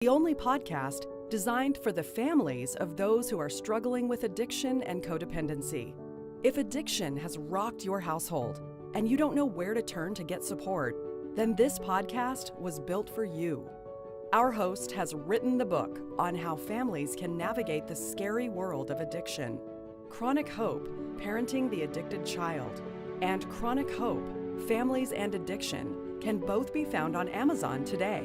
The only podcast designed for the families of those who are struggling with addiction and codependency. If addiction has rocked your household and you don't know where to turn to get support, then this podcast was built for you. Our host has written the book on how families can navigate the scary world of addiction. Chronic Hope, Parenting the Addicted Child, and Chronic Hope, Families and Addiction can both be found on Amazon today.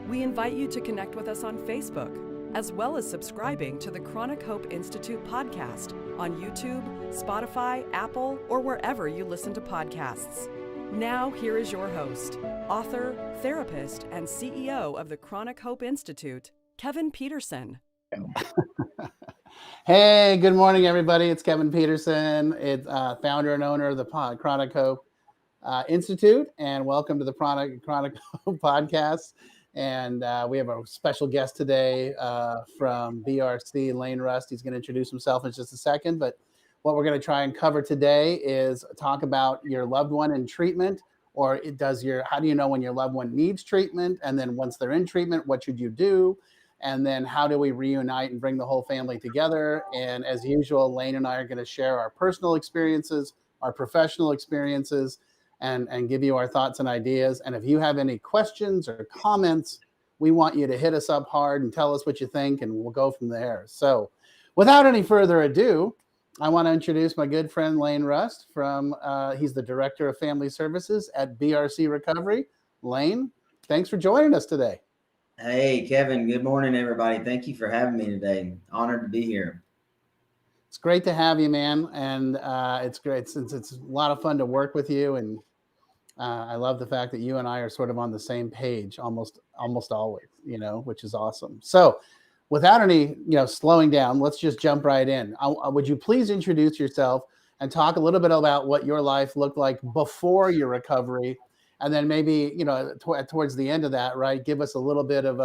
We invite you to connect with us on Facebook, as well as subscribing to the Chronic Hope Institute podcast on YouTube, Spotify, Apple, or wherever you listen to podcasts. Now, here is your host, author, therapist, and CEO of the Chronic Hope Institute, Kevin Peterson. Hey, good morning, everybody. It's Kevin Peterson. It's founder and owner of the Chronic Hope Institute, and welcome to the Chronic Hope podcast. And we have a special guest today from BRC, Lane Rust. He's going to introduce himself in just a second. But what we're going to try and cover today is talk about your loved one in treatment, or how do you know when your loved one needs treatment? And then once they're in treatment, what should you do? And then how do we reunite and bring the whole family together? And as usual, Lane and I are going to share our personal experiences, our professional experiences, and give you our thoughts and ideas. And if you have any questions or comments, we want you to hit us up hard and tell us what you think, and we'll go from there. So without any further ado, I want to introduce my good friend Lane Rust he's the Director of Family Services at BRC Recovery. Lane, thanks for joining us today. Hey, Kevin. Good morning, everybody. Thank you for having me today. Honored to be here. It's great to have you, man. And it's great since it's a lot of fun to work with you. And I love the fact that you and I are sort of on the same page almost always, which is awesome. So without any, slowing down, let's just jump right in. Would you please introduce yourself and talk a little bit about what your life looked like before your recovery? And then maybe, towards the end of that, right, give us a little bit of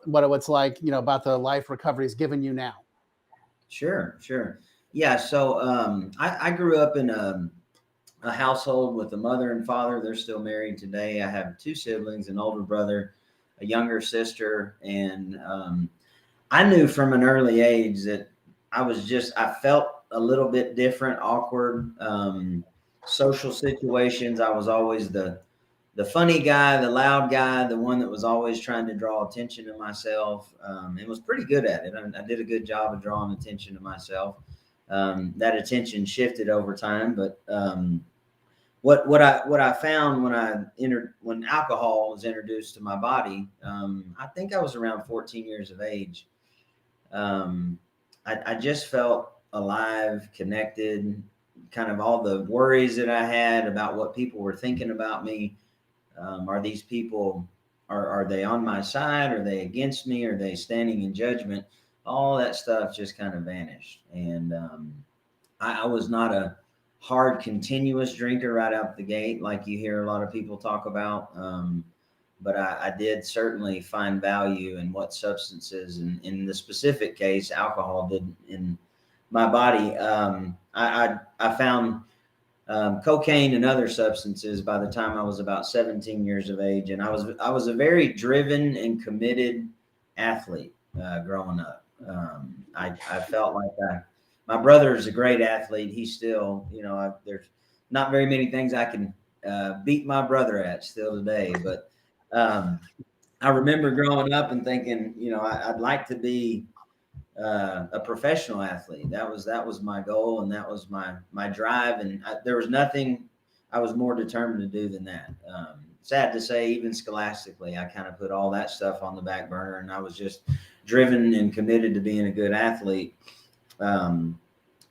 what it's like, about the life recovery has given you now. Sure. Yeah. So I grew up in a household with a mother and father. They're still married today. I have two siblings, an older brother, a younger sister. And I knew from an early age that I felt a little bit different, awkward, social situations. I was always the funny guy, the loud guy, the one that was always trying to draw attention to myself, and was pretty good at it. I did a good job of drawing attention to myself. That attention shifted over time, but what I found when alcohol was introduced to my body, I think I was around 14 years of age. I just felt alive, connected. Kind of all the worries that I had about what people were thinking about me. Are these people, are they on my side? Are they against me? Are they standing in judgment? All that stuff just kind of vanished. And I was not a hard, continuous drinker right out the gate, like you hear a lot of people talk about. But I did certainly find value in what substances, and in the specific case, alcohol did in my body. I found cocaine and other substances by the time I was about 17 years of age. And I was a very driven and committed athlete growing up. I felt like my brother is a great athlete. He's still, there's not very many things I can beat my brother at still today. But I remember growing up and thinking, I'd like to be a professional athlete. That was my goal, and that was my drive. And there was nothing I was more determined to do than that. Sad to say, even scholastically, I kind of put all that stuff on the back burner, and I was just driven and committed to being a good athlete.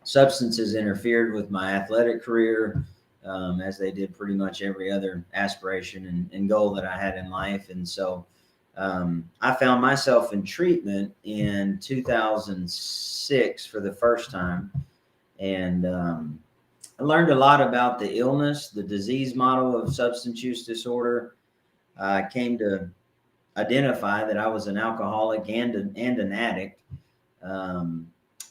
Substances interfered with my athletic career, as they did pretty much every other aspiration and goal that I had in life. And so I found myself in treatment in 2006 for the first time. And I learned a lot about the illness, the disease model of substance use disorder. I came to identify that I was an alcoholic and an addict.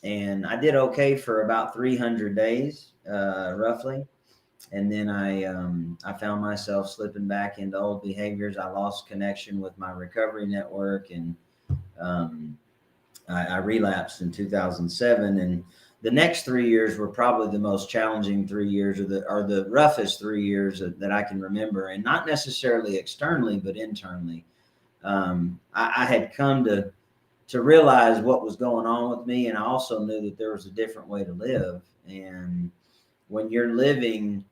And I did okay for about 300 days, roughly. and then I found myself slipping back into old behaviors. I lost connection with my recovery network, and um, I relapsed in 2007. And the next 3 years were probably the most challenging 3 years, or the roughest 3 years that I can remember, and not necessarily externally, but internally. I had come to realize what was going on with me, and I also knew that there was a different way to live. And when you're living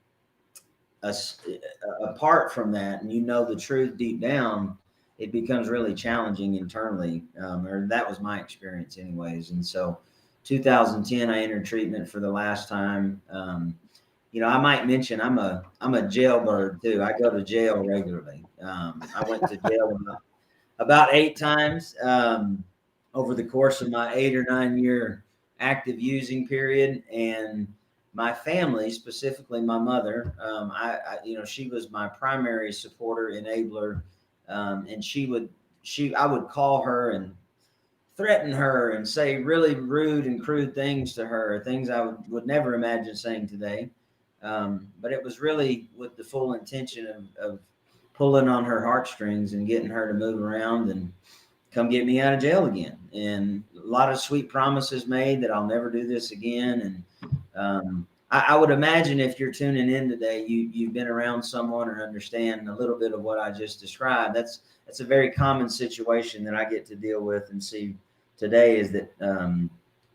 apart from that, and you know the truth deep down, it becomes really challenging internally. Or that was my experience, anyways. And so, 2010, I entered treatment for the last time. I might mention I'm a jailbird too. I go to jail regularly. I went to jail about 8 times over the course of my 8 or 9 year active using period. And my family, specifically my mother, she was my primary supporter, enabler, and I would call her and threaten her and say really rude and crude things to her, things I would never imagine saying today. But it was really with the full intention of pulling on her heartstrings and getting her to move around and come get me out of jail again. And a lot of sweet promises made that I'll never do this again. And I would imagine if you're tuning in today, you've been around someone or understand a little bit of what I just described. That's a very common situation that I get to deal with and see today, is that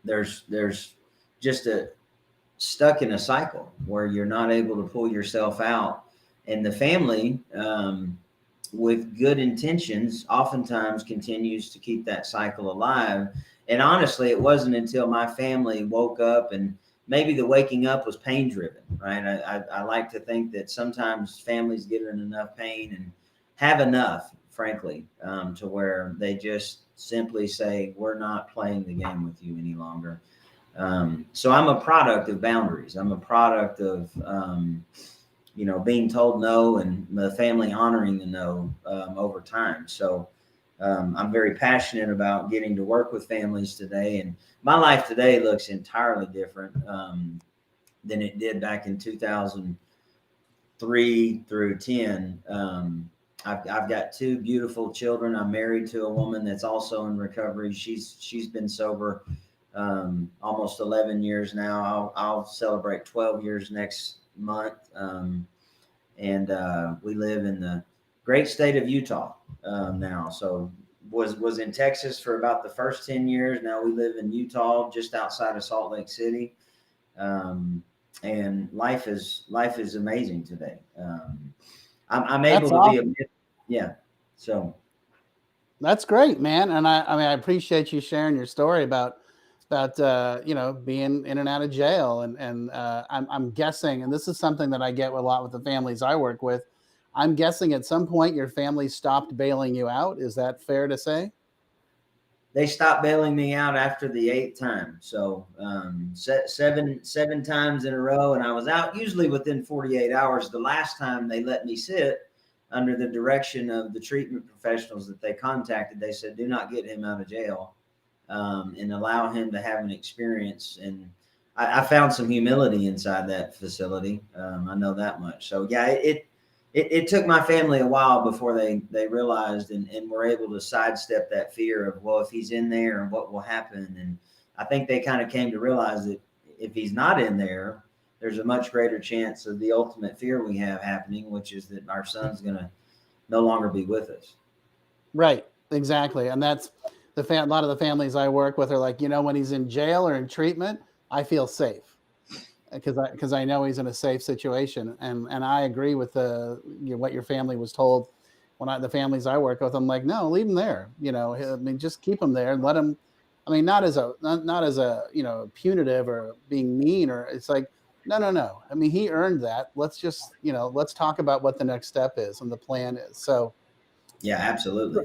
there's just stuck in a cycle where you're not able to pull yourself out. And the family, with good intentions, oftentimes continues to keep that cycle alive. And honestly, it wasn't until my family woke up, and maybe the waking up was pain driven, right? I like to think that sometimes families get in enough pain and have enough, frankly, to where they just simply say, we're not playing the game with you any longer. So I'm a product of boundaries. I'm a product of, being told no, and the family honoring the no over time. So I'm very passionate about getting to work with families today. And my life today looks entirely different than it did back in 2003 through 10. I've got 2 beautiful children. I'm married to a woman that's also in recovery. She's been sober almost 11 years now. I'll celebrate 12 years next month. And we live in the great state of Utah now. So was in Texas for about the first 10 years. Now we live in Utah, just outside of Salt Lake City. And life is amazing today. I'm able That's to awesome. be yeah. So That's great, man. And I appreciate you sharing your story about being in and out of jail. And I'm guessing, and this is something that I get a lot with the families I work with. I'm guessing at some point your family stopped bailing you out. Is that fair to say? they stopped bailing me out after the 8th time. So seven times in a row, and I was out usually within 48 hours. The last time they let me sit under the direction of the treatment professionals that they contacted. They said, do not get him out of jail, and allow him to have an experience. And I found some humility inside that facility. I know that much. So yeah, it took my family a while before they realized and were able to sidestep that fear of, well, if he's in there, what will happen? And I think they kind of came to realize that if he's not in there, there's a much greater chance of the ultimate fear we have happening, which is that our son's going to no longer be with us. Right. Exactly. And that's a lot of the families I work with are like, when he's in jail or in treatment, I feel safe because I know he's in a safe situation. And I agree with what your family was told. The families I work with, I'm like, no, leave him there. I mean, just keep him there and let him. I mean, not as a punitive or being mean, or it's like, no. I mean, he earned that. Let's just let's talk about what the next step is and the plan is. So Yeah, absolutely.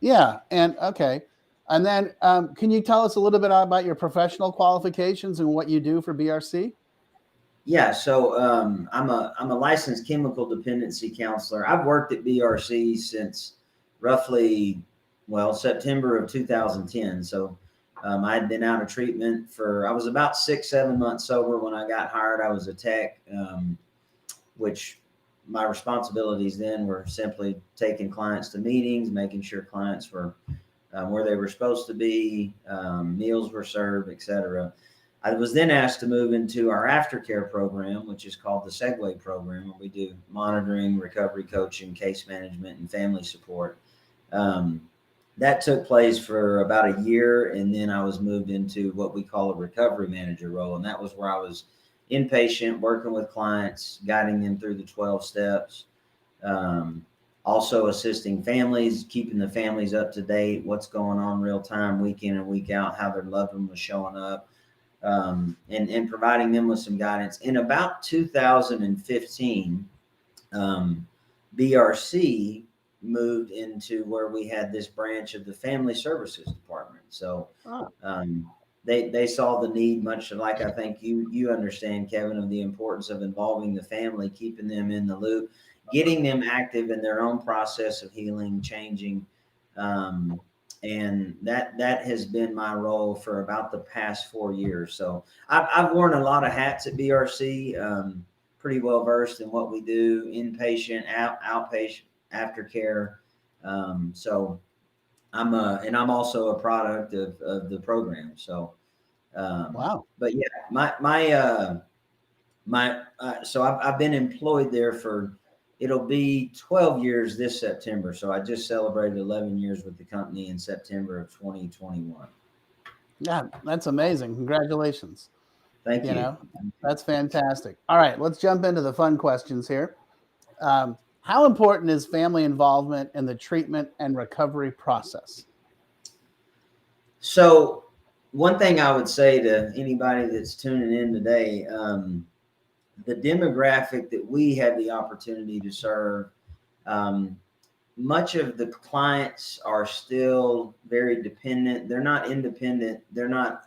yeah, and okay. And then can you tell us a little bit about your professional qualifications and what you do for BRC? Yeah, so I'm a licensed chemical dependency counselor. I've worked at BRC since roughly, September of 2010. So I had been out of treatment I was about 6-7 months sober when I got hired. I was a tech. which my responsibilities then were simply taking clients to meetings, making sure clients were where they were supposed to be, meals were served, etc. I was then asked to move into our aftercare program, which is called the Segway program, where we do monitoring, recovery coaching, case management, and family support. That took place for about a year, and then I was moved into what we call a recovery manager role, and that was where I was inpatient, working with clients, guiding them through the 12 steps, also assisting families, keeping the families up to date, what's going on real time, week in and week out, how their loved one was showing up, and providing them with some guidance. In about 2015, BRC moved into where we had this branch of the family services department. So they saw the need, much like I think you understand, Kevin, of the importance of involving the family, keeping them in the loop, getting them active in their own process of healing, changing. And that has been my role for about the past 4 years. So I've worn a lot of hats at BRC, pretty well versed in what we do, inpatient, outpatient, aftercare. So I'm also a product of the program. So, Wow. But yeah, so I've been employed there for, it'll be 12 years this September. So I just celebrated 11 years with the company in September of 2021. Yeah, that's amazing. Congratulations. Thank you. You know, that's fantastic. All right, let's jump into the fun questions here. How important is family involvement in the treatment and recovery process? So one thing I would say to anybody that's tuning in today, the demographic that we have the opportunity to serve, much of the clients are still very dependent. They're not independent. They're not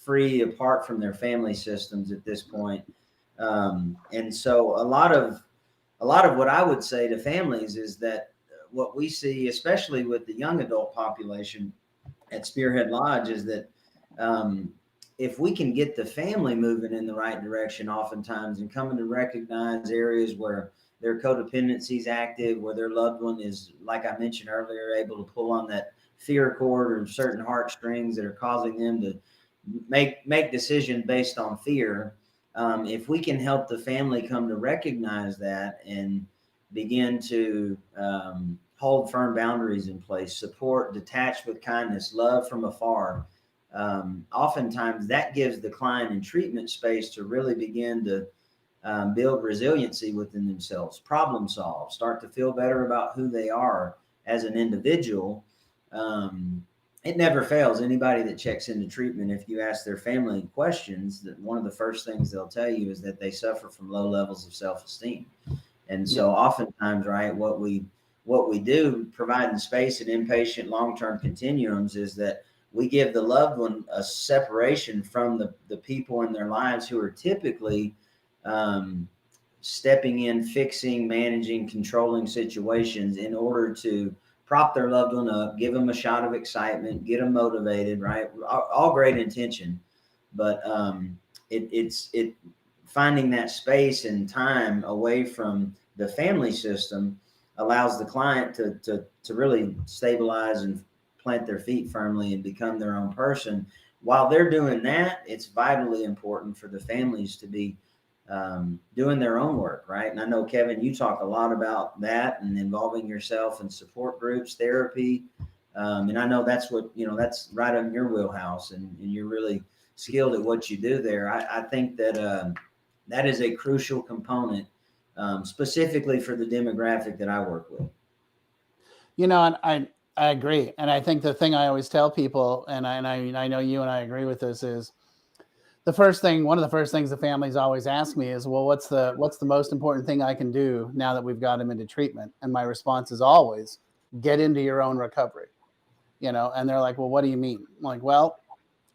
free apart from their family systems at this point. And so a lot of what I would say to families is that what we see, especially with the young adult population at Spearhead Lodge, is that if we can get the family moving in the right direction, oftentimes, and coming to recognize areas where their codependency is active, where their loved one is, like I mentioned earlier, able to pull on that fear cord or certain heartstrings that are causing them to make decisions based on fear. If we can help the family come to recognize that and begin to hold firm boundaries in place, support, detach with kindness, love from afar, oftentimes that gives the client in treatment space to really begin to build resiliency within themselves, problem solve, start to feel better about who they are as an individual. It never fails. Anybody that checks into treatment, if you ask their family questions, that one of the first things they'll tell you is that they suffer from low levels of self-esteem. And so oftentimes, right, what we do, providing space in inpatient long-term continuums, is that we give the loved one a separation from the people in their lives who are typically stepping in, fixing, managing, controlling situations in order to prop their loved one up, give them a shot of excitement, get them motivated, right? All great intention, but it's finding that space and time away from the family system allows the client to really stabilize and plant their feet firmly and become their own person. While they're doing that, it's vitally important for the families to be doing their own work, right? And I know, Kevin, you talk a lot about that and involving yourself in support groups, therapy. And I know that's what, that's right in your wheelhouse, and you're really skilled at what you do there. I think that that is a crucial component, specifically for the demographic that I work with. And I agree. And I think the thing I always tell people, and I know you and I agree with this, is one of the first things the families always ask me is, well, what's the most important thing I can do now that we've got them into treatment? And my response is always, get into your own recovery, and they're like, well, what do you mean? I'm like, well,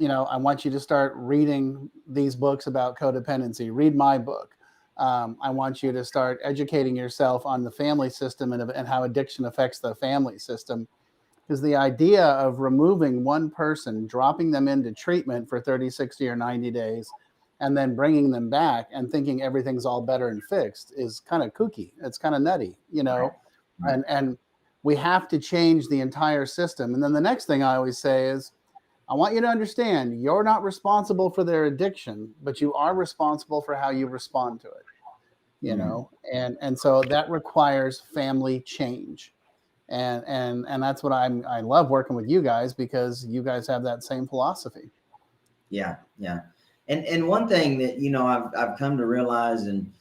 I want you to start reading these books about codependency, read my book. I want you to start educating yourself on the family system and how addiction affects the family system. Because the idea of removing one person, dropping them into treatment for 30, 60, or 90 days, and then bringing them back and thinking everything's all better and fixed is kind of kooky. It's kind of nutty, you know, Right. and we have to change the entire system. And then the next thing I always say is, I want you to understand you're not responsible for their addiction, but you are responsible for how you respond to it, you Mm. know, and so that requires family change. And that's what I love working with you guys, because you guys have that same philosophy. Yeah, yeah. And one thing that, you know, I've come to realize, and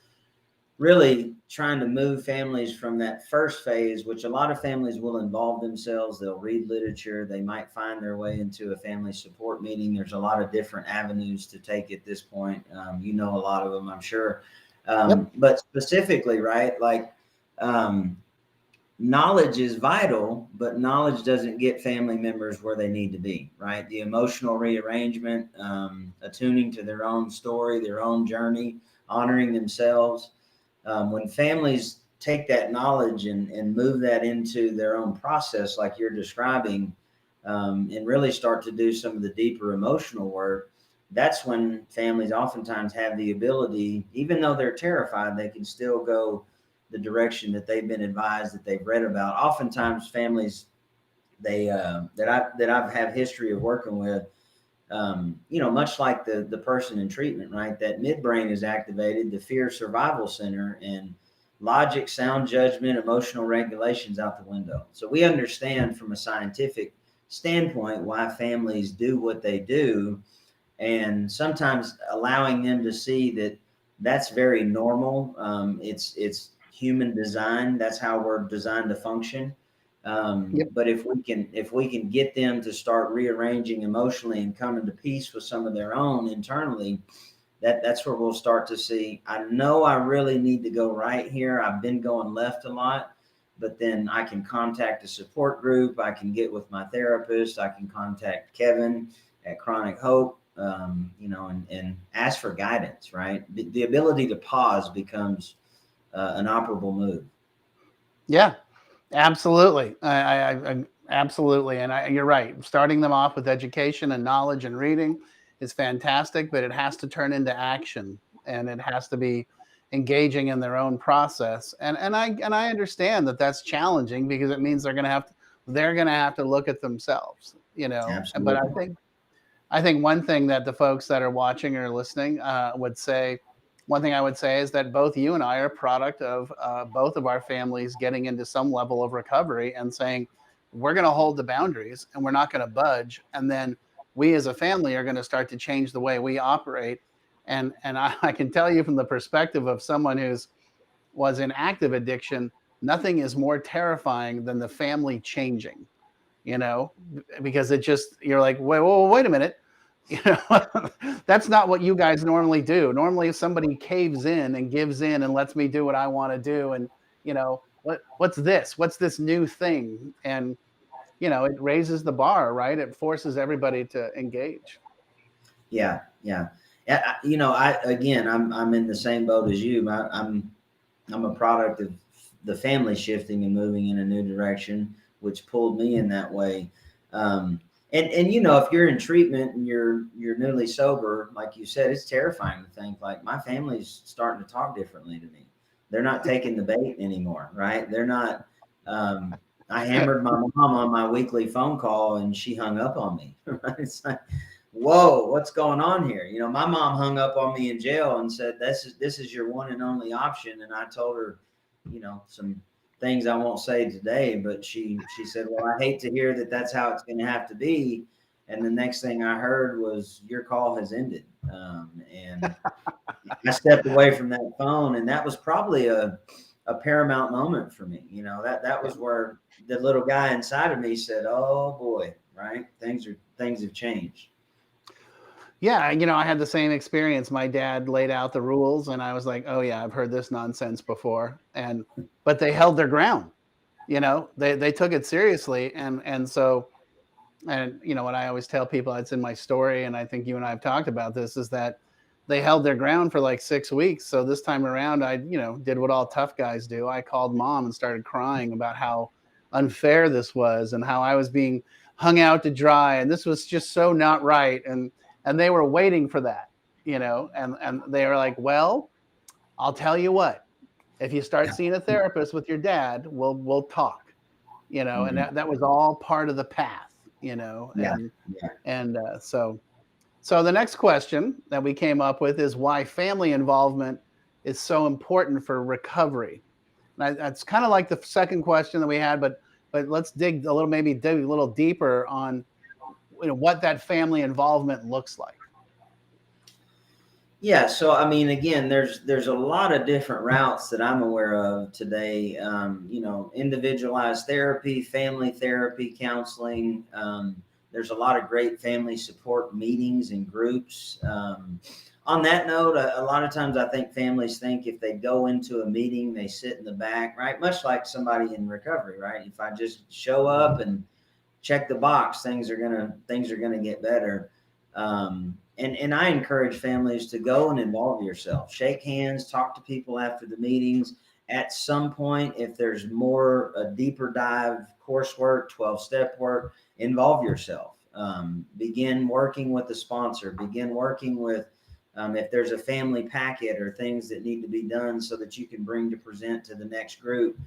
really trying to move families from that first phase, which a lot of families will involve themselves. They'll read literature. They might find their way into a family support meeting. There's a lot of different avenues to take at this point. You know, a lot of them, I'm sure. Yep. But specifically, right, like, um, knowledge is vital, but knowledge doesn't get family members where they need to be, right? The emotional rearrangement, attuning to their own story, their own journey, honoring themselves. When families take that knowledge and move that into their own process, like you're describing, and really start to do some of the deeper emotional work, that's when families oftentimes have the ability, even though they're terrified, they can still go the direction that they've been advised, that they've read about. Oftentimes, families that I've had history of working with, you know, much like the person in treatment, right? That midbrain is activated, the fear survival center, and logic, sound judgment, emotional regulations out the window. So we understand from a scientific standpoint why families do what they do, and sometimes allowing them to see that that's very normal. It's human design. That's how we're designed to function. Yep. But if we can get them to start rearranging emotionally and coming to peace with some of their own internally, that's where we'll start to see, I know I really need to go right here. I've been going left a lot, but then I can contact a support group. I can get with my therapist. I can contact Kevin at Chronic Hope, you know, and ask for guidance, right? The ability to pause becomes an operable move. Yeah, absolutely. Absolutely. And you're right. Starting them off with education and knowledge and reading is fantastic, but it has to turn into action, and it has to be engaging in their own process. And I understand that that's challenging, because it means they're going to have to look at themselves, you know. But I Absolutely. think I think one thing that the folks that are watching or listening would say, one thing I would say is that both you and I are a product of both of our families getting into some level of recovery and saying, we're going to hold the boundaries and we're not going to budge. And then we as a family are going to start to change the way we operate. And I can tell you from the perspective of someone who's was in active addiction, nothing is more terrifying than the family changing, you know, because it just, you're like, wait a minute. You know, that's not what you guys normally do. Normally, if somebody caves in and gives in and lets me do what I want to do, and you know, what's this? What's this new thing? And you know, it raises the bar, right? It forces everybody to engage. Yeah, yeah. You know, I'm in the same boat as you. I'm a product of the family shifting and moving in a new direction, which pulled me in that way. And you know, if you're in treatment and you're newly sober, like you said, it's terrifying to think like my family's starting to talk differently to me. They're not taking the bait anymore, right? They're not. I hammered my mom on my weekly phone call, and she hung up on me. Right? It's like, whoa, what's going on here? You know, my mom hung up on me in jail and said, this is your one and only option. And I told her, you know, some things I won't say today, but she said, well, I hate to hear that that's how it's going to have to be. And the next thing I heard was, your call has ended. And I stepped away from that phone, and that was probably a paramount moment for me. You know, that Yeah. was where the little guy inside of me said, oh boy, right? Things have changed. Yeah, you know, I had the same experience. My dad laid out the rules, and I was like, "Oh yeah, I've heard this nonsense before." And but they held their ground. You know, they took it seriously, and so, and you know what I always tell people, it's in my story, and I think you and I have talked about this, is that they held their ground for like 6 weeks. So this time around, I, you know, did what all tough guys do. I called mom and started crying about how unfair this was and how I was being hung out to dry, and this was just so not right. And they were waiting for that. and they were like, well, I'll tell you what, if you start seeing a therapist with your dad, we'll talk, and Mhm. that was all part of the path, Yeah. Yeah. and so the next question that we came up with is why family involvement is so important for recovery. And that's kind of like the second question that we had, but let's dig a little, maybe dig a little deeper on what that family involvement looks like. Yeah, so I mean, again, there's a lot of different routes that I'm aware of today. Individualized therapy, family therapy, counseling. There's a lot of great family support meetings and groups. On that note, a lot of times I think families think if they go into a meeting, they sit in the back, right? Much like somebody in recovery, right? If I just show up and check the box, things are gonna get better. And I encourage families to go and involve yourself, shake hands, talk to people after the meetings. At some point, if there's more a deeper dive coursework, 12-step work, involve yourself. Begin working with the sponsor. Begin working with if there's a family packet or things that need to be done so that you can bring to present to the next group.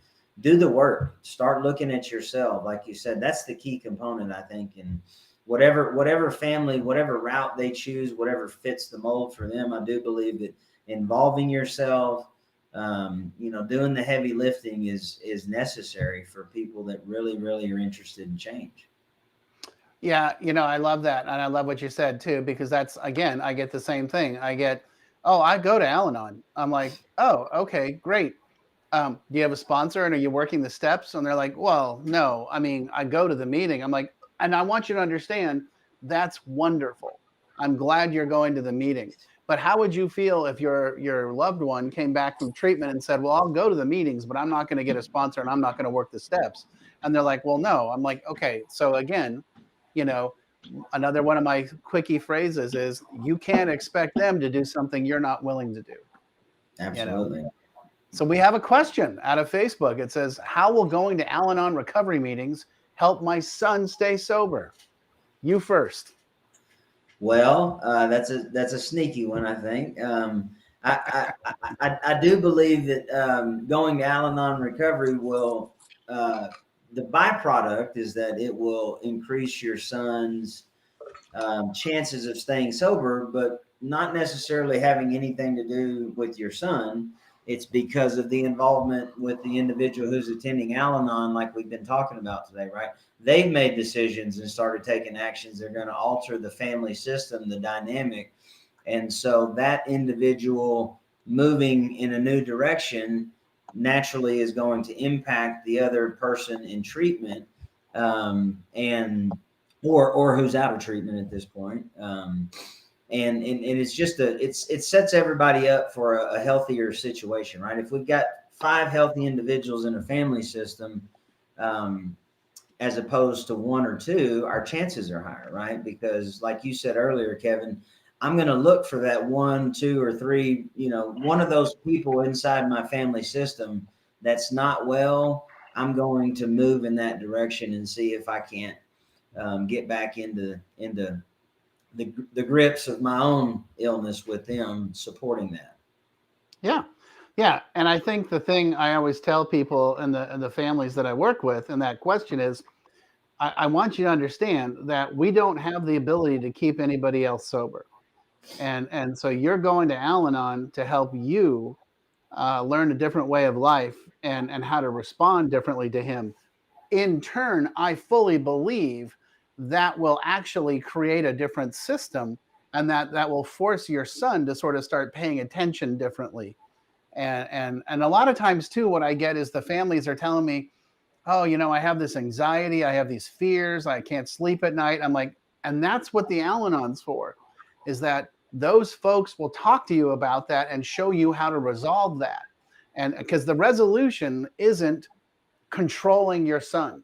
Do the work. Start looking at yourself. Like you said, that's the key component, I think. And whatever family, whatever route they choose, whatever fits the mold for them, I do believe that involving yourself, doing the heavy lifting is necessary for people that really, really are interested in change. Yeah, I love that. And I love what you said too, because that's, again, I get the same thing. Oh, I go to Al-Anon. I'm like, oh, okay, great. Do you have a sponsor and are you working the steps? And they're like, well, no, I mean, I go to the meeting. I'm like, and I want you to understand that's wonderful. I'm glad you're going to the meeting. But how would you feel if your loved one came back from treatment and said, well, I'll go to the meetings, but I'm not going to get a sponsor and I'm not going to work the steps? And they're like, well, no. I'm like, okay, so again, you know, another one of my quickie phrases is you can't expect them to do something you're not willing to do. Absolutely. So we have a question out of Facebook. It says, how will going to Al-Anon recovery meetings help my son stay sober? You first. Well, that's a sneaky one, I think. I do believe that going to Al-Anon recovery will the byproduct is that it will increase your son's chances of staying sober, but not necessarily having anything to do with your son. It's because of the involvement with the individual who's attending Al-Anon, like we've been talking about today, right? They've made decisions and started taking actions. They're going to alter the family system, the dynamic. And so that individual moving in a new direction naturally is going to impact the other person in treatment, and or who's out of treatment at this point. And it's just it sets everybody up for a healthier situation, right? If we've got 5 healthy individuals in a family system, as opposed to 1 or 2, our chances are higher, right? Because like you said earlier, Kevin, I'm going to look for that 1, 2, or 3, one of those people inside my family system that's not well. I'm going to move in that direction and see if I can't get back into the grips of my own illness with them supporting that. Yeah. Yeah. And I think the thing I always tell people and the families that I work with in that question is, I want you to understand that we don't have the ability to keep anybody else sober. And so you're going to Al-Anon to help you learn a different way of life and how to respond differently to him. In turn, I fully believe that will actually create a different system, and that will force your son to sort of start paying attention differently. And a lot of times too, what I get is the families are telling me, oh, I have this anxiety, I have these fears, I can't sleep at night. I'm like, and that's what the Al-Anon's for, is that those folks will talk to you about that and show you how to resolve that. And because the resolution isn't controlling your son.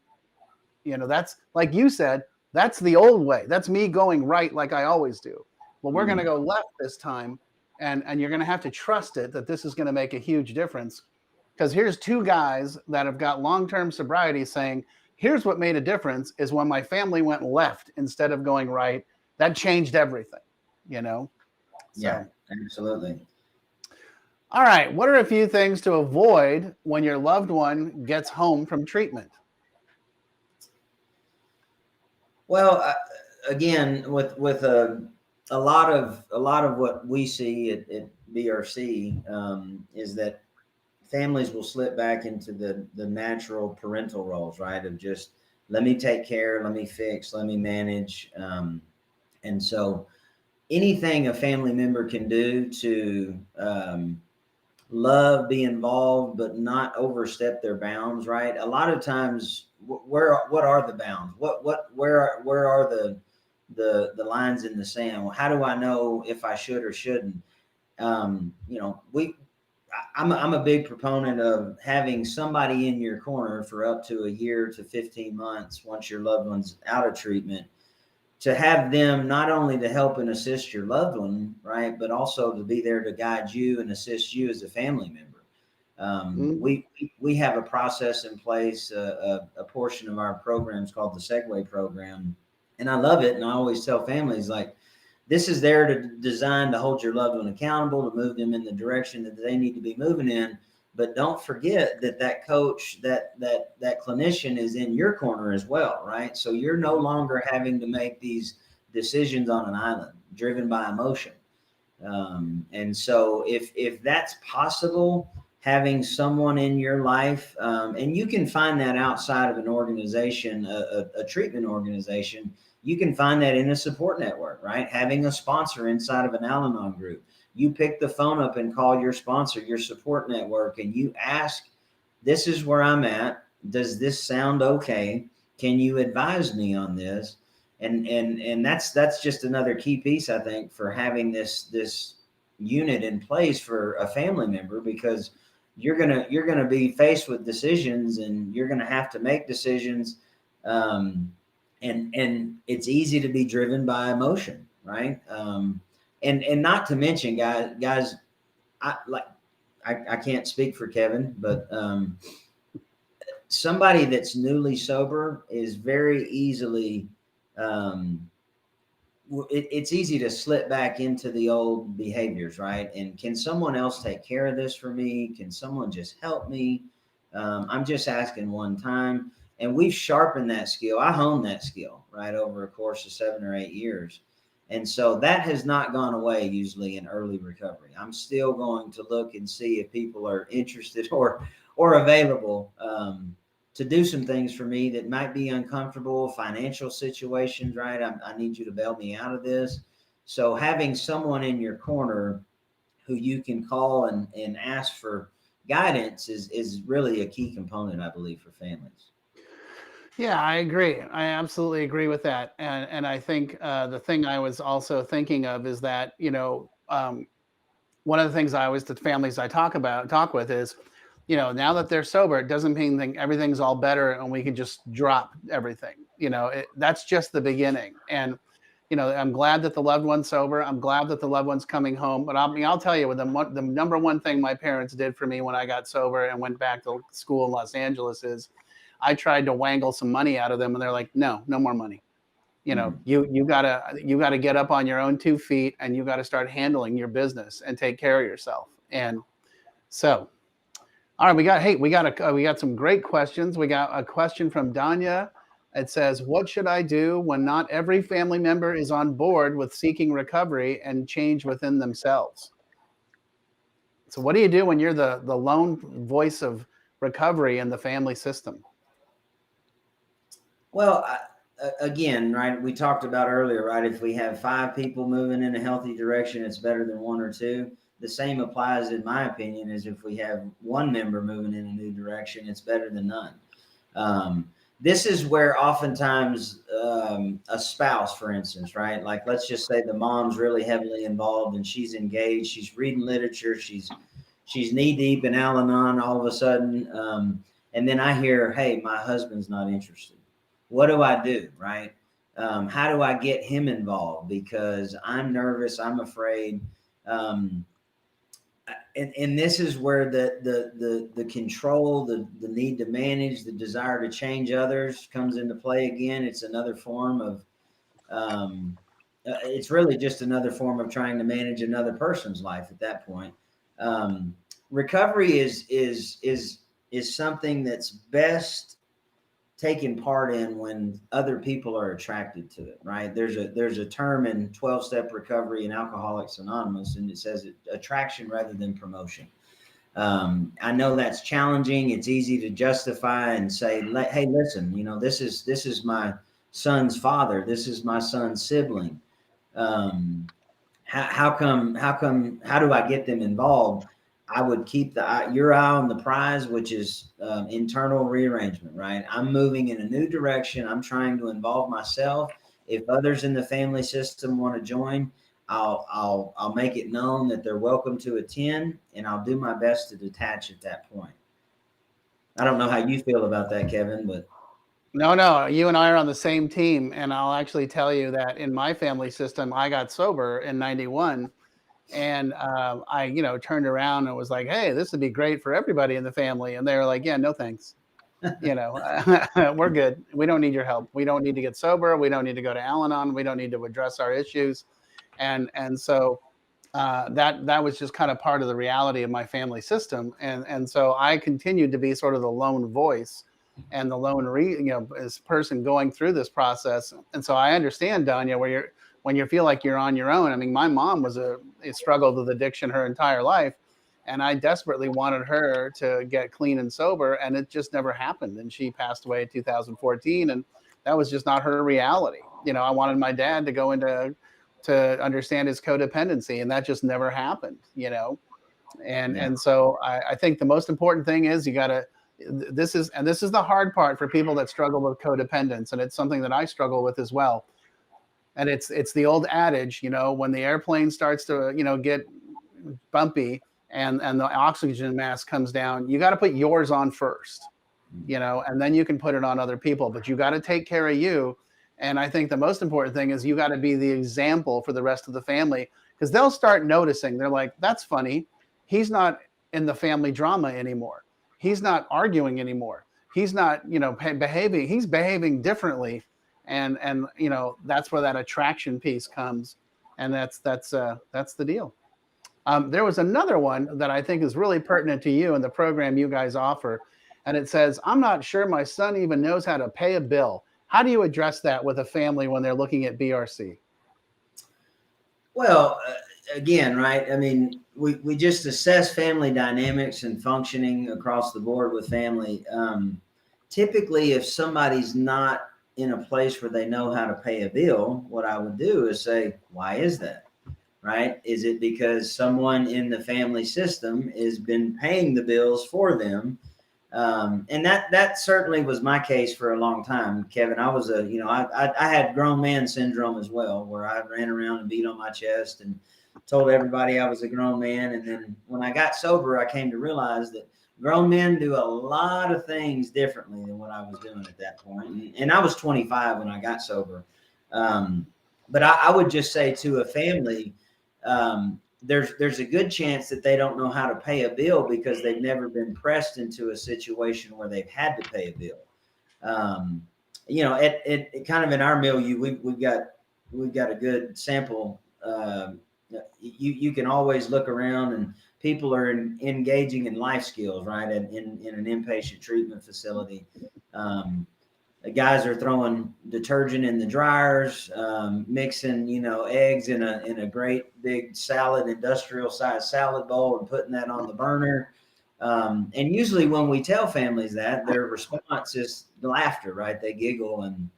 That's like you said, that's the old way. That's me going right like I always do. Well, we're going to go left this time, and you're going to have to trust it that this is going to make a huge difference. Because here's 2 guys that have got long-term sobriety saying, here's what made a difference is when my family went left instead of going right. That changed everything. Yeah, So, absolutely. all right. What are a few things to avoid when your loved one gets home from treatment? Well, again, with a lot of what we see at BRC is that families will slip back into the natural parental roles, right? Of just let me take care, let me fix, let me manage, and so anything a family member can do to love, be involved, but not overstep their bounds, right? A lot of times, what are the bounds? Where are the lines in the sand? Well, how do I know if I should or shouldn't? You know, I'm a big proponent of having somebody in your corner for up to a year to 15 months once your loved one's out of treatment, to have them not only to help and assist your loved one, right, but also to be there to guide you and assist you as a family member. Mm. We have a process in place, a portion of our program is called the Segway program, and I love it. And I always tell families like, this is there to design to hold your loved one accountable, to move them in the direction that they need to be moving in. But don't forget that that coach, that clinician is in your corner as well, right? So you're no longer having to make these decisions on an island, driven by emotion. And so if that's possible, having someone in your life, and you can find that outside of an organization, a treatment organization, you can find that in a support network, right? Having a sponsor inside of an Al-Anon group. You pick the phone up and call your sponsor, your support network, and you ask, this is where I'm at. Does this sound okay? Can you advise me on this? And that's just another key piece, I think, for having this unit in place for a family member, because you're gonna be faced with decisions, and you're gonna have to make decisions, um, and it's easy to be driven by emotion, right? And not to mention, guys, I like I can't speak for Kevin, but somebody that's newly sober is very easily um, it's easy to slip back into the old behaviors, right? And can someone else take care of this for me? Can someone just help me? I'm just asking one time. And we've sharpened that skill. I honed that skill, right, over a course of 7 or 8 years. And so that has not gone away usually in early recovery. I'm still going to look and see if people are interested or available. To do some things for me that might be uncomfortable, financial situations, right? I need you to bail me out of this. So having someone in your corner who you can call and ask for guidance is really a key component, I believe, for families. Yeah, I agree. I absolutely agree with that. And I think the thing I was also thinking of is that, one of the things I always the families I talk with is, now that they're sober, it doesn't mean that everything's all better and we can just drop everything. That's just the beginning. And I'm glad that the loved one's sober. I'm glad that the loved one's coming home. But I'll tell you, the number one thing my parents did for me when I got sober and went back to school in Los Angeles is I tried to wangle some money out of them, and they're like, no, no more money. Mhm. You gotta get up on your own 2 feet, and you got to start handling your business and take care of yourself. And so, all right, we got some great questions. We got a question from Danya. It says, "What should I do when not every family member is on board with seeking recovery and change within themselves?" So, what do you do when you're the lone voice of recovery in the family system? Well, again, right, we talked about earlier, right? If we have 5 people moving in a healthy direction, it's better than one or two. The same applies, in my opinion, as if we have one member moving in a new direction, it's better than none. Um, this is where oftentimes a spouse, for instance, right? Like, let's just say the mom's really heavily involved and she's engaged, she's reading literature, she's knee deep in Al-Anon all of a sudden, and then I hear, "Hey, my husband's not interested. What do I do?" Right? How do I get him involved? Because I'm nervous, I'm afraid. Um, and this is where the control, the need to manage, the desire to change others comes into play again. It's another form of um, it's really just another form of trying to manage another person's life at that point. Recovery is something that's best taken part in when other people are attracted to it, right? There's a term in 12-step recovery in Alcoholics Anonymous, and it says attraction rather than promotion. I know that's challenging. It's easy to justify and say, "Hey, listen, this is my son's father. This is my son's sibling. Um, how do I get them involved?" I would keep your eye on the prize, which is internal rearrangement, right? I'm moving in a new direction. I'm trying to involve myself. If others in the family system want to join, I'll make it known that they're welcome to attend, and I'll do my best to detach at that point. I don't know how you feel about that, Kevin, but No, you and I are on the same team, and I'll actually tell you that in my family system, I got sober in '91, and I, turned around and was like, "Hey, this would be great for everybody in the family," and they were like, "Yeah, no thanks. We're good. We don't need your help. We don't need to get sober. We don't need to go to Al-Anon. We don't need to address our issues," and so that was just kind of part of the reality of my family system, and so I continued to be sort of the lone voice and the lone as person going through this process. And so I understand, Danya, when you feel like you're on your own. I mean, my mom struggled with addiction her entire life, and I desperately wanted her to get clean and sober, and it just never happened. And she passed away in 2014, and that was just not her reality. I wanted my dad to go into to understand his codependency, and that just never happened. And so I think the most important thing is this is the hard part for people that struggle with codependence, and it's something that I struggle with as well. And it's the old adage, when the airplane starts to get bumpy and the oxygen mask comes down, you got to put yours on first, and then you can put it on other people, but you got to take care of you. And I think the most important thing is you got to be the example for the rest of the family, because they'll start noticing. They're like, "That's funny. He's not in the family drama anymore. He's not arguing anymore. He's not, behaving. He's behaving differently." And that's where that attraction piece comes. And that's the deal. There was another one that I think is really pertinent to you and the program you guys offer. And it says, "I'm not sure my son even knows how to pay a bill." How do you address that with a family when they're looking at BRC? Well, again, right? I mean, we just assess family dynamics and functioning across the board with family. Typically, if somebody's not in a place where they know how to pay a bill, what I would do is say, "Why is that?" Right? Is it because someone in the family system has been paying the bills for them? And that certainly was my case for a long time, Kevin. I was I had grown man syndrome as well, where I ran around and beat on my chest and told everybody I was a grown man. And then when I got sober, I came to realize that grown men do a lot of things differently than what I was doing at that point. And I was 25 when I got sober. But I would just say to a family, there's a good chance that they don't know how to pay a bill because they've never been pressed into a situation where they've had to pay a bill. It kind of in our milieu, we've got a good sample. You can always look around, and people are engaging in life skills, right? In an inpatient treatment facility. The guys are throwing detergent in the dryers, mixing, eggs in a great big salad, industrial size salad bowl, and putting that on the burner. And usually when we tell families that, their response is laughter, right? They giggle, and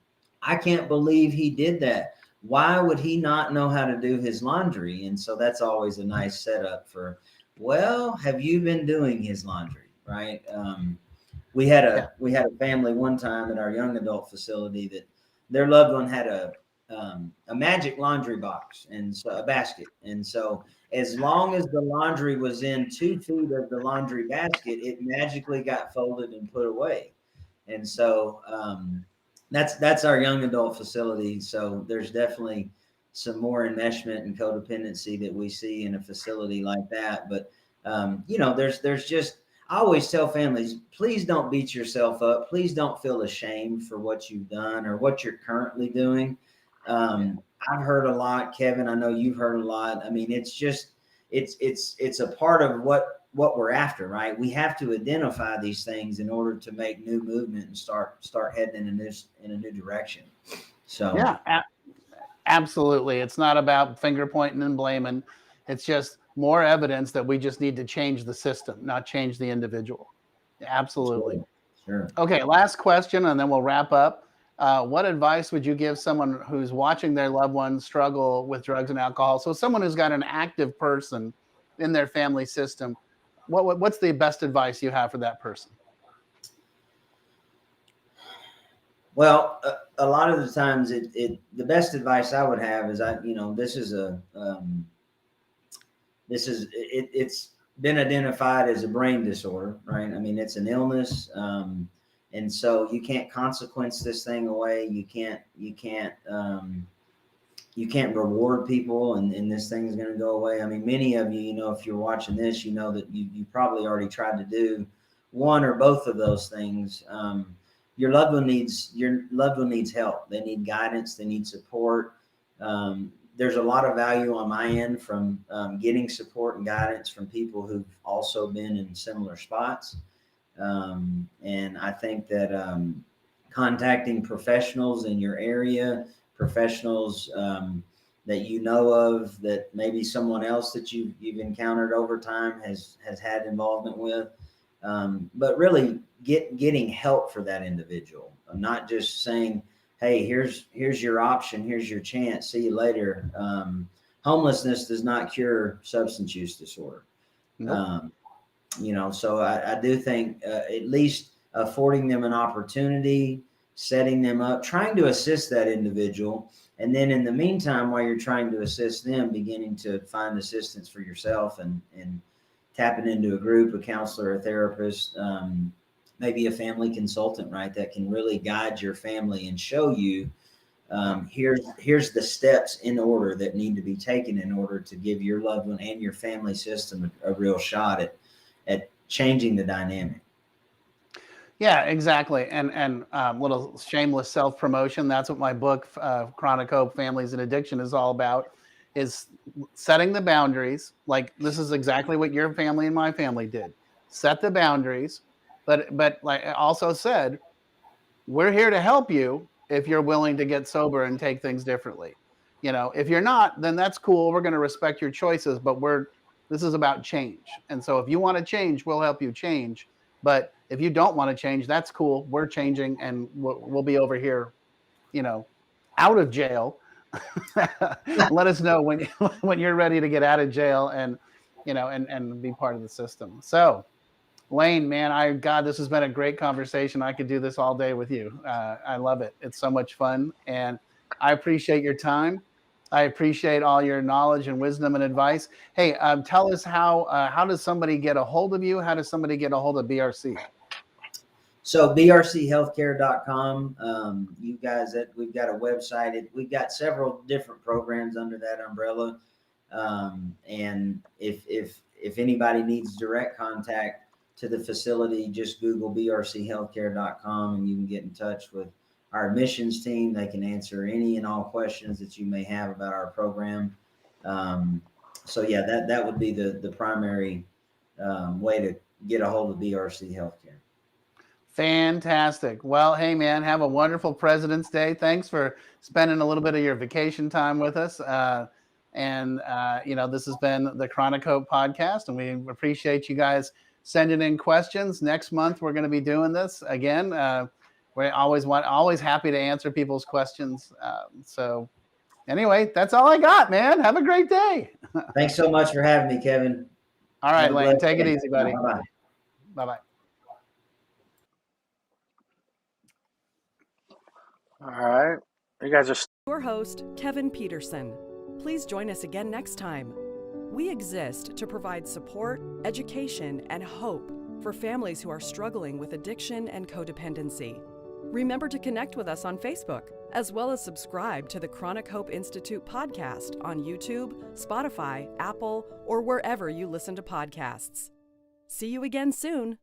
"I can't believe he did that. Why would he not know how to do his laundry?" And so that's always a nice setup for, "Well, have you been doing his laundry?" Right? We had a family one time at our young adult facility that their loved one had a magic laundry box and so a basket. And so as long as the laundry was in 2 feet of the laundry basket, it magically got folded and put away. And so that's our young adult facility. So there's definitely some more enmeshment and codependency that we see in a facility like that. But there's just, I always tell families, please don't beat yourself up. Please don't feel ashamed for what you've done or what you're currently doing. I've heard a lot, Kevin. I know you've heard a lot. I mean, it's just it's a part of what we're after, right? We have to identify these things in order to make new movement and start heading in a new direction. So Yeah, absolutely. It's not about finger pointing and blaming. It's just more evidence that we just need to change the system, not change the individual. Absolutely. Sure. Okay, last question, and then we'll wrap up. What advice would you give someone who's watching their loved ones struggle with drugs and alcohol? So someone who's got an active person in their family system, what's the best advice you have for that person? Well, a lot of the times, the best advice I would have is it's been identified as a brain disorder, right? I mean, it's an illness, and so you can't consequence this thing away. You can't reward people, and this thing is going to go away. I mean, many of you, if you're watching this, you know that you probably already tried to do one or both of those things. Your loved one needs help. They need guidance. They need support. There's a lot of value on my end from getting support and guidance from people who've also been in similar spots. And I think that contacting professionals in your area, professionals that you know of, that maybe someone else that you've encountered over time has had involvement with, but really getting help for that individual. I'm not just saying, hey, here's your option, here's your chance, see you later. Homelessness does not cure substance use disorder. Nope. So I do think at least affording them an opportunity, setting them up, trying to assist that individual. And then in the meantime, while you're trying to assist them, beginning to find assistance for yourself and tapping into a group, a counselor, a therapist, maybe a family consultant, right, that can really guide your family and show you here's the steps in order that need to be taken in order to give your loved one and your family system a real shot at changing the dynamic. Yeah, exactly. And little shameless self-promotion. That's what my book, Chronic Hope, Families and Addiction, is all about, is setting the boundaries. Like, this is exactly what your family and my family did. Set the boundaries. But like I also said, we're here to help you if you're willing to get sober and take things differently. If you're not, then that's cool. We're going to respect your choices, but this is about change. And so if you want to change, we'll help you change. But if you don't want to change, that's cool. We're changing, and we'll be over here, out of jail. Let us know when you're ready to get out of jail and be part of the system. So, Lane, man, this has been a great conversation. I could do this all day with you. I love it. It's so much fun, and I appreciate your time. I appreciate all your knowledge and wisdom and advice. Hey, tell us how does somebody get a hold of you? How does somebody get a hold of BRC? So brchealthcare.com. You guys, we've got a website. We've got several different programs under that umbrella. And if anybody needs direct contact to the facility, just Google brchealthcare.com and you can get in touch with our admissions team. They can answer any and all questions that you may have about our program. So yeah, that would be the primary way to get a hold of BRC Healthcare. Fantastic. Well, hey man, have a wonderful President's Day. Thanks for spending a little bit of your vacation time with us. This has been the Chronic Hope podcast, and we appreciate you guys sending in questions. Next month, we're going to be doing this again. We're always happy to answer people's questions. So anyway, that's all I got, man. Have a great day. Thanks so much for having me, Kevin. All right, Lane, take it easy, buddy. Bye-bye. Bye-bye. All right. You guys are... Your host, Kevin Peterson. Please join us again next time. We exist to provide support, education, and hope for families who are struggling with addiction and codependency. Remember to connect with us on Facebook, as well as subscribe to the Chronic Hope Institute podcast on YouTube, Spotify, Apple, or wherever you listen to podcasts. See you again soon.